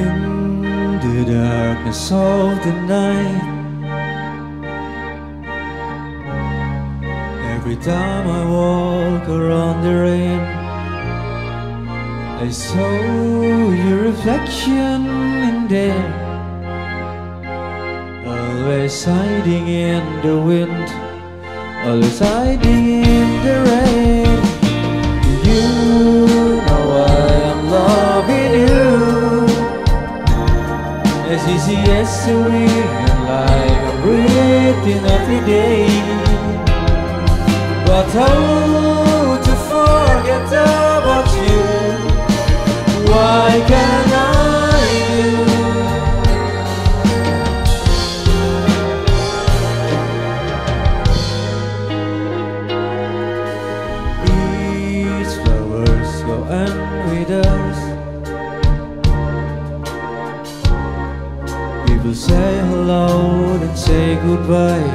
In the darkness of the night, every time I walk around the rain, I saw your reflection in there, always hiding in the wind, always hiding in the rain. You know I am loving you, as easy as a wind, like I'm breathing every day. But how to forget about you? Why can't I do? Each flowers go and withers. People say hello and say goodbye,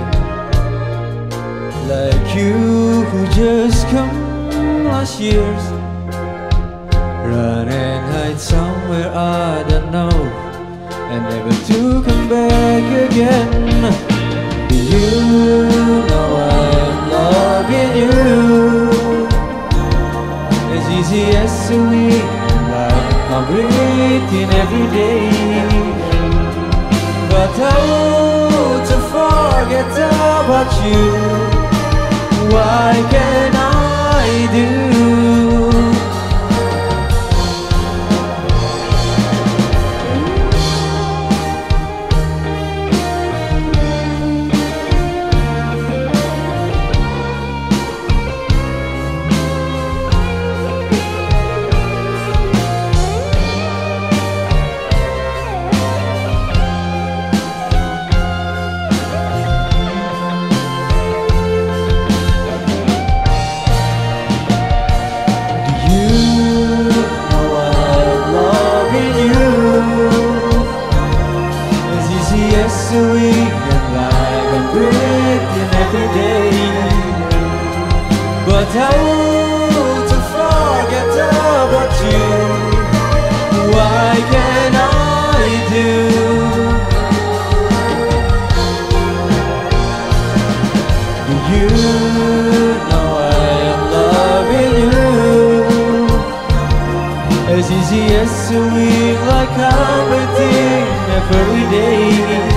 like you who just come last years. Run and hide somewhere I don't know, and never to come back again. You know I'm loving you, as easy as a week, like I'm breathing every day. But how to forget about you? Why can't I do? Yes, a week and like I'm breathing every day. But how to forget about you? Why can't I do? You know I am loving you, as easy as a week, like I'm breathing every day.